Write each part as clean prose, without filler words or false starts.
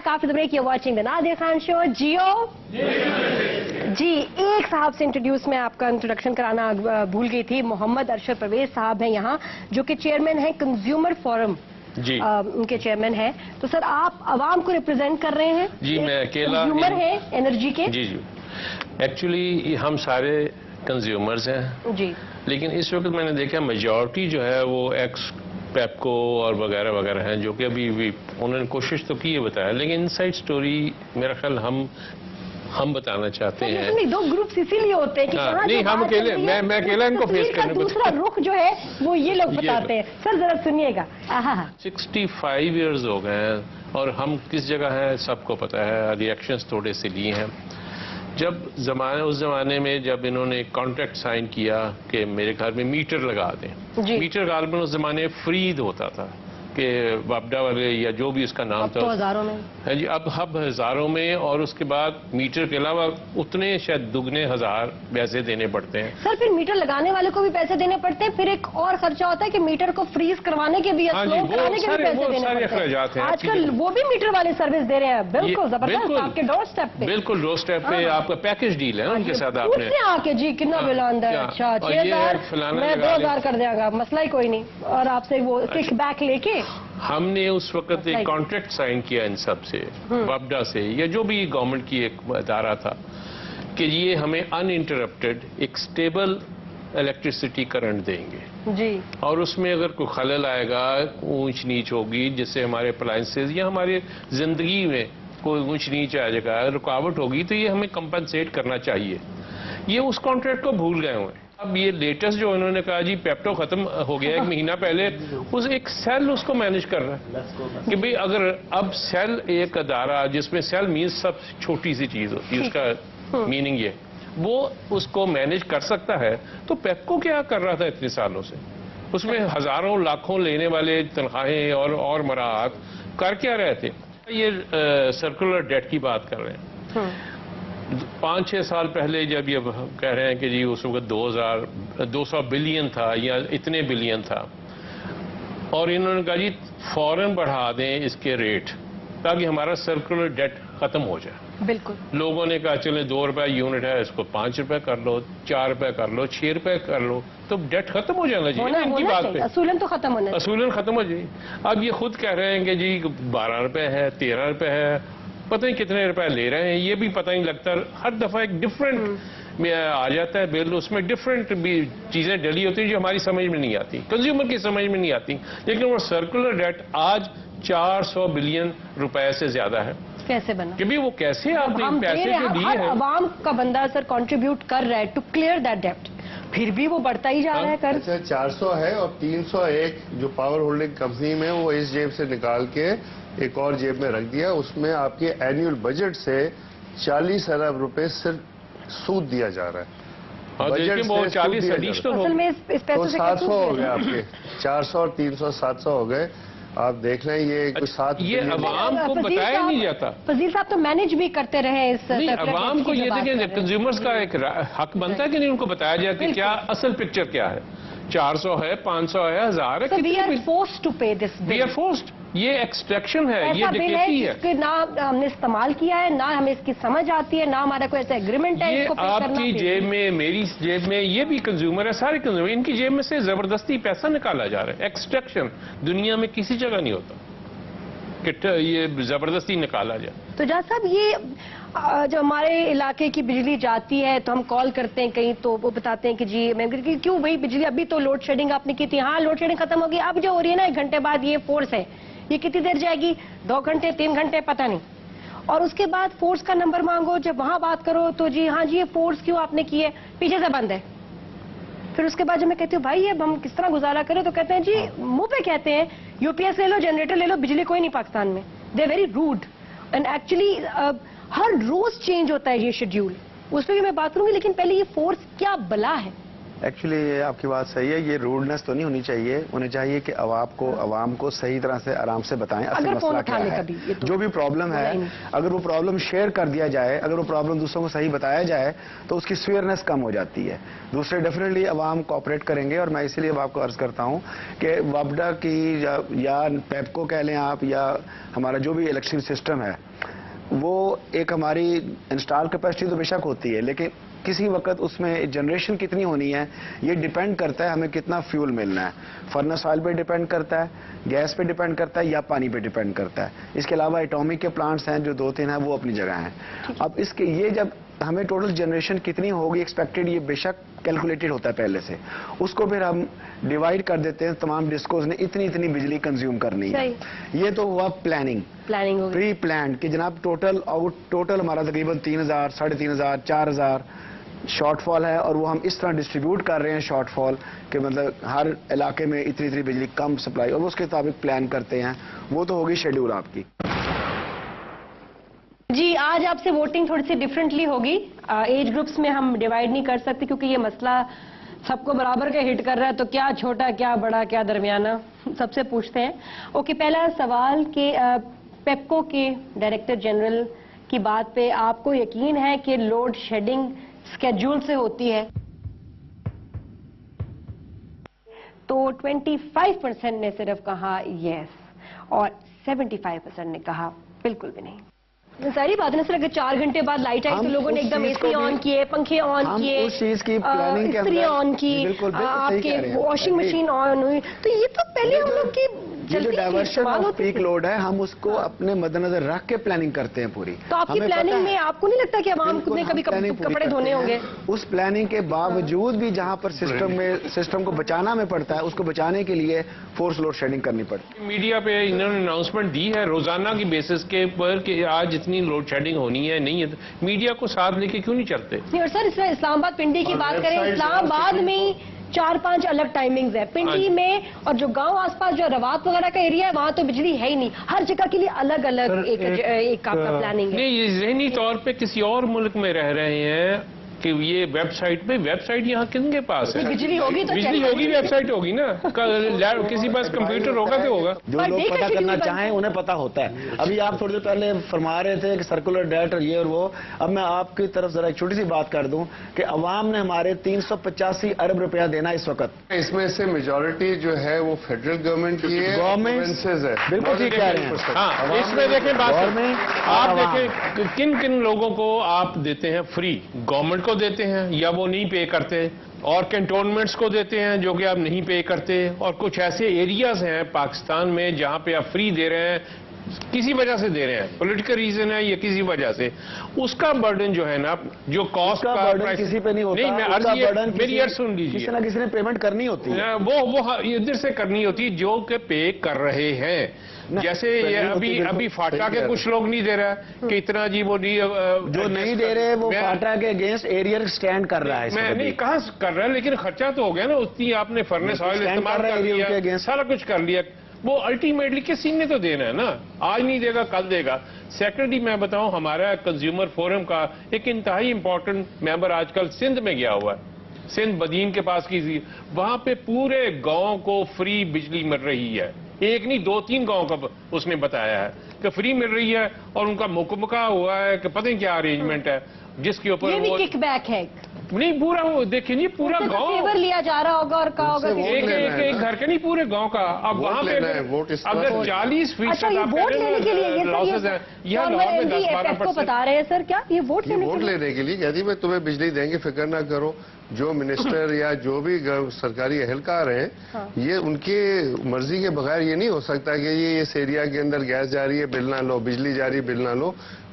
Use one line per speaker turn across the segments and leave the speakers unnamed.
back after the break. You're watching the Nadia Khan Show. Jio जी, एक साहब से introduce मैं आपका इंट्रोडक्शन कराना भूल गई थी. मोहम्मद अरशद परवेज साहब हैं यहाँ, जो कि चेयरमैन हैं कंज्यूमर फोरम जी. उनके चेयरमैन हैं. तो सर, आप आवाम को रिप्रेजेंट कर रहे हैं जी. मैं अकेला कंज्यूमर है एनर्जी के जी.
एक्चुअली हम सारे कंज्यूमर्स हैं जी, लेकिन इस वक्त मैंने देखा मेजॉरिटी जो है वो एक्स पेप्को और वगैरह वगैरह हैं, जो कि अभी भी उन्होंने कोशिश तो की है बताया, लेकिन इनसाइड स्टोरी मेरा ख्याल हम बताना चाहते हैं.
दो ग्रुप इसीलिए होते हैं कि
नहीं, हम अकेले, मैं अकेला इनको फेस करने को.
दूसरा रुख जो है वो ये लोग बताते हैं. सर जरा सुनिएगा.
65 इयर्स हो गए हैं और हम किस जगह हैं सबको पता है. रिएक्शंस थोड़े से लिए हैं. जब उस जमाने में जब इन्होंने कॉन्ट्रैक्ट साइन किया कि मेरे घर में मीटर लगा दें, मीटर गालबन उस जमाने फ्री होता था कि वापडा वाले या जो भी उसका नाम था,
तो हजारों में
है जी. अब हजारों में, और उसके बाद मीटर के अलावा उतने शायद दुगने हजार पैसे देने पड़ते हैं.
सर फिर मीटर लगाने वाले को भी पैसे देने पड़ते हैं. फिर एक और खर्चा होता है कि मीटर को फ्रीज करवाने के भी, कराने के भी पैसे देने पड़ते हैं. आजकल वो भी मीटर वाले सर्विस दे रहे हैं. बिल्कुल जबरदस्त, आपके डोर स्टेप पे.
बिल्कुल डोर स्टेप पे आपका पैकेज डील है उनके साथ. आपने
आके जी कितना बिल आंदा है. अच्छा 6000 मैं 2000 कर देगा, मसला ही कोई नहीं. और आपसे वो किक बैक लेके
हमने उस वक्त एक कॉन्ट्रैक्ट साइन किया इन सब से, वापडा से या जो भी गवर्नमेंट की एक अदारा था, कि ये हमें अनइंटरप्टेड एक स्टेबल इलेक्ट्रिसिटी करंट देंगे जी. और उसमें अगर कोई खलल आएगा, ऊंच नीच होगी, जिससे हमारे अप्लायंसेस या हमारी जिंदगी में कोई ऊंच नीच आ जाएगा, रुकावट होगी, तो ये हमें कंपनसेट करना चाहिए. ये उस कॉन्ट्रैक्ट को भूल गए हुए. अब ये लेटेस्ट जो इन्होंने कहा जी पेप्टो खत्म हो गया 1 महीना पहले, उस एक सेल उसको मैनेज कर रहा है कि भाई अगर अब सेल एक अदारा, जिसमें सेल मीन्स सब छोटी सी चीज होती है, उसका मीनिंग ये, वो उसको मैनेज कर सकता है. तो पेप्को क्या कर रहा था इतने सालों से? उसमें हजारों लाखों लेने वाले तनख्वाहें और मराहत कर क्या रहे थे? ये सर्कुलर डेट की बात कर रहे हैं. 5-6 साल पहले जब ये कह रहे हैं कि जी उस वक्त 200 बिलियन था या इतने बिलियन था, और इन्होंने कहा जी फौरन बढ़ा दें इसके रेट ताकि हमारा सर्कुलर डेट खत्म हो जाए.
बिल्कुल.
लोगों ने कहा चले 2 रुपए यूनिट है, इसको 5 रुपए कर लो, 4 रुपए कर लो, 6 रुपए कर लो, तो डेट खत्म हो जाना चाहिए. इनकी बात पे
असूलन तो खत्म होना,
असूलन खत्म हो जाए. अब ये खुद कह रहे हैं कि जी 12 रुपए है, 13 रुपए है, पता नहीं कितने रुपए ले रहे हैं, ये भी पता नहीं लगता. हर दफा एक डिफरेंट में आ जाता है बिल, उसमें डिफरेंट भी चीजें डली होती हैं जो हमारी समझ में नहीं आती, कंज्यूमर की समझ में नहीं आती. लेकिन वो सर्कुलर डेट आज 400 बिलियन रुपए से ज्यादा है.
कैसे बना
कि भी वो कैसे आपने पैसे जो दिए हैं,
आवाम का बंदा सर कंट्रीब्यूट कर रहा है टू क्लियर दैट डेप्ट, फिर भी वो बढ़ता ही जा रहा है. कर
400 है और 301 जो पावर होल्डिंग कंपनी में वो इस जेब से निकाल के एक और जेब में रख दिया. उसमें आपके एनुअल बजट से 40 अरब रुपए सिर्फ सूद दिया जा रहा है.
बजट से 40 एडिशनल
असल में इस पैसे
तो 700 हो गए आपके. 400 और 300 700 हो गए. आप देख लें ये कुछ 7
ये अवाम को बताया नहीं जाता.
फजील साहब तो मैनेज भी करते रहे इस.
नहीं, अवाम को ये देखें, कंज्यूमर्स का एक हक बनता है कि नहीं उनको बताया जाए कि क्या असल पिक्चर क्या है. 400 है, 500 है, 1000 है.
We are forced to pay this bill.
We are forced. ये एक्सट्रैक्शन है, ये
डकैती है. इसके ना हमने इस्तेमाल किया है, ना हमें इसकी समझ आती है, ना हमारा कोई ऐसा एग्रीमेंट है.
ये
इसको
आपकी जेब में, मेरी जेब में, ये भी कंज्यूमर है, सारे कंज्यूमर, इनकी जेब में से जबरदस्ती पैसा निकाला जा रहा है. एक्सट्रैक्शन दुनिया में किसी जगह नहीं होता कि ये जबरदस्ती निकाला जाए.
तो जज साहब, ये जब हमारे इलाके की बिजली जाती है तो हम कॉल करते हैं कहीं, तो वो बताते हैं कि जी मैं क्यों भाई बिजली, अभी तो लोड शेडिंग आपने की थी. हाँ, लोड शेडिंग खत्म होगी. अब जो हो रही है ना 1 घंटे बाद, ये फोर्स है, ये कितनी देर जाएगी? 2 घंटे 3 घंटे पता नहीं. और उसके बाद फोर्स का नंबर मांगो, जब वहां बात करो तो जी हाँ जी ये फोर्स क्यों आपने की है, पीछे से बंद है. फिर उसके बाद जब मैं कहती हूँ भाई अब हम किस तरह गुजारा करें, तो कहते हैं जी मुंह पे कहते हैं यूपीएस ले लो, जनरेटर ले लो, बिजली कोई नहीं पाकिस्तान में. They very rude. And actually हर रोज चेंज होता है ये शेड्यूल, उस पर भी मैं बात करूंगी. लेकिन पहले ये फोर्स क्या बला है?
एक्चुअली ये आपकी बात सही है. ये रूडनेस तो नहीं होनी चाहिए. उन्हें चाहिए कि आवाम को सही तरह से आराम से बताएं असल मसला क्या है, जो भी प्रॉब्लम है. अगर वो प्रॉब्लम शेयर कर दिया जाए, अगर वो प्रॉब्लम दूसरों को सही बताया जाए, तो उसकी स्वेयरनेस कम हो जाती है. दूसरे डेफिनेटली आवाम कोऑपरेट करेंगे. और मैं इसीलिए आपको अर्ज करता हूँ कि वापडा की या पेप्को कह लें आप, या हमारा जो भी इलेक्शन सिस्टम है, وہ ایک ہماری انسٹال کیپیسٹی تو بے شک ہوتی ہے، لیکن کسی وقت اس میں جنریشن کتنی ہونی ہے یہ ڈیپینڈ کرتا ہے ہمیں کتنا فیول ملنا ہے. فرنس آئل پہ ڈیپینڈ کرتا ہے، گیس پہ ڈیپینڈ کرتا ہے، یا پانی پہ ڈیپینڈ کرتا ہے. اس کے علاوہ ایٹامک کے پلانٹس ہیں جو 2-3 ہیں وہ اپنی جگہ ہیں. اب اس کے یہ جب ہمیں ٹوٹل جنریشن کتنی ہوگی ایکسپیکٹڈ، یہ بے شک کیلکولیٹڈ ہوتا ہے پہلے سے. اس کو پھر ہم ڈیوائڈ کر دیتے ہیں، تمام ڈسکوز نے اتنی بجلی کنزیوم کرنی ہے. یہ تو ہوا پلاننگ پری پلانڈ کہ جناب ٹوٹل ہمارا تقریباً 3000 3500 4000 شارٹ فال ہے، اور وہ ہم اس طرح ڈسٹریبیوٹ کر رہے ہیں شارٹ فال کہ مطلب ہر علاقے میں اتنی بجلی کم سپلائی، اور اس کے مطابق پلان کرتے ہیں. وہ تو ہوگی شیڈول آپ کی.
جی آج آپ سے ووٹنگ تھوڑی سی ڈفرینٹلی ہوگی. ایج گروپس میں ہم ڈیوائڈ نہیں کر سکتے کیونکہ یہ مسئلہ سب کو برابر کا ہٹ کر رہا ہے، تو کیا چھوٹا کیا بڑا کیا درمیانہ، سب سے پوچھتے ہیں. اوکے، پہلا سوال کہ پیپکو کے ڈائریکٹر جنرل کی بات پہ آپ کو یقین ہے کہ لوڈ شیڈنگ اسکیڈول سے ہوتی ہے؟ تو 25% نے صرف کہا یس اور 75% نے کہا بالکل بھی نہیں. ساری بات ہے نا سر، اگر 4 گھنٹے بعد لائٹ آئی تو لوگوں نے ایک دم اے سی آن کیے، پنکھے آن کیے، استری آن کی، آپ کے واشنگ مشین آن ہوئی، تو یہ تو پہلے ہم لوگ کی
یہ جو ڈائیورشن آف پیک لوڈ ہے ہم اس کو اپنے مد نظر رکھ کے پلاننگ کرتے ہیں پوری.
تو آپ کی پلاننگ میں آپ کو نہیں لگتا کہ عوام نے کبھی کپڑے دھونے ہوں گے؟
اس پلاننگ کے باوجود بھی جہاں پر سسٹم کو بچانا میں پڑتا ہے، اس کو بچانے کے لیے فورس لوڈ شیڈنگ کرنی پڑتی ہے.
میڈیا پہ انہوں نے اناؤنسمنٹ دی ہے روزانہ کی بیسس کے پر کہ آج اتنی لوڈ شیڈنگ ہونی ہے. نہیں ہے میڈیا کو ساتھ لے کے کیوں نہیں چلتے؟
نہیں، اور سر اس میں اسلام آباد پنڈی کی بات کریں، اسلام آباد میں 4-5 الگ ٹائمنگز ہیں. پنڈی میں اور جو گاؤں آس پاس جو روات وغیرہ کا ایریا ہے وہاں تو بجلی ہے ہی نہیں. ہر جگہ کے لیے الگ الگ ایک آپ کا پلاننگ ہے.
نہیں، یہ ذہنی طور پہ کسی اور ملک میں رہ رہے ہیں کہ یہ ویب سائٹ یہاں کن کے پاس ہے؟
بجلی ہوگی تو
بجلی ہوگی، ویب سائٹ ہوگی نا، کسی پاس کمپیوٹر ہوگا تو ہوگا.
جو لوگ پتہ کرنا چاہیں انہیں پتہ ہوتا ہے. ابھی آپ تھوڑی دیر پہلے فرما رہے تھے کہ سرکولر ڈیٹ اور یہ اور وہ. اب میں آپ کی طرف ذرا ایک چھوٹی سی بات کر دوں کہ عوام نے ہمارے 385 ارب روپیہ دینا اس وقت.
اس میں سے میجورٹی جو ہے وہ فیڈرل گورنمنٹ کی ہے،
گورنمنٹ
ہے.
بالکل ٹھیک کہہ رہے ہیں.
ہاں، اس میں دیکھیں بات آپ دیکھیں کن لوگوں کو آپ دیتے ہیں فری. گورنمنٹ کو دیتے ہیں یا وہ نہیں پے کرتے، اور کنٹونمنٹس کو دیتے ہیں جو کہ آپ نہیں پے کرتے، اور کچھ ایسے ایریاز ہیں پاکستان میں جہاں پہ آپ فری دے رہے ہیں، کسی وجہ سے دے رہے ہیں، پولیٹیکل ریزن ہے یا کسی وجہ سے. اس کا برڈن جو ہے نا، جو کاسٹ کا
برڈن کسی پہ نہیں ہوتا.
نہیں، میں میری عرض سن لیجیے،
کسی نہ کسی نے پیمنٹ کرنی ہوتی ہے.
وہ ادھر سے کرنی ہوتی جو کہ پے کر رہے ہیں. جیسے یہ ابھی فاٹا کے کچھ لوگ نہیں دے رہا کہ اتنا جی وہ
جو نہیں دے رہے وہ فاٹا کے اگینسٹ ایریا سٹینڈ کر رہا ہے.
میں نہیں کہاں کر رہا ہے، لیکن خرچہ تو ہو گیا نا. اتنی آپ نے فرنس آئل استعمال کر لیا، سارا کچھ کر لیا. وہ الٹیمیٹلی کسی نے تو دینا ہے نا. آج نہیں دے گا کل دے گا. سیکنڈلی میں بتاؤں، ہمارا کنزیومر فورم کا ایک انتہائی امپورٹنٹ ممبر آج کل سندھ میں گیا ہوا ہے، سندھ بدین کے پاس کی، وہاں پہ پورے گاؤں کو فری بجلی مل رہی ہے. ایک نہیں 2-3 گاؤں کا اس نے بتایا ہے کہ فری مل رہی ہے، اور ان کا مکمکہ ہوا ہے کہ پتہ نہیں کیا ارینجمنٹ ہے جس کے اوپر
یہ بھی کک بیک ہے.
نہیں پورا وہ دیکھیں جی پورا گاؤں
لیا جا رہا ہوگا اور کہا ہوگا
ایک گھر کے نہیں پورے گاؤں کا. اب وہاں پہ اگر 40% لاسز ہیں یہاں لاہور میں 10-12%
بتا رہے ہیں سر. کیا یہ ووٹ
لینے کے لیے کہتی میں تمہیں بجلی دیں گے، فکر نہ کرو. جو منسٹر یا جو بھی سرکاری اہلکار ہیں یہ ان کی مرضی کے بغیر یہ نہیں ہو سکتا کہ یہ اس ایریا کے اندر گیس جا رہی ہے بل نہ لو، بجلی جا رہی ہے بل نہ لو.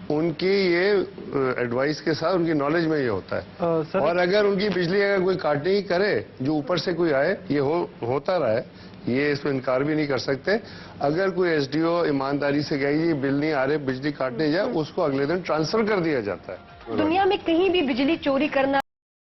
ان کی یہ ایڈوائس کے ساتھ ان کی نالج میں یہ ہوتا ہے. اور اگر ان کی بجلی اگر کوئی کاٹنے ہی کرے، جو اوپر سے کوئی آئے، یہ ہوتا رہا ہے، یہ اس میں انکار بھی نہیں کر سکتے. اگر کوئی ایس ڈی او ایمانداری سے گئی یہ بل نہیں آ رہے بجلی کاٹنے جائے، اس کو اگلے دن ٹرانسفر کر دیا جاتا ہے.
دنیا میں کہیں بھی بجلی چوری کرنا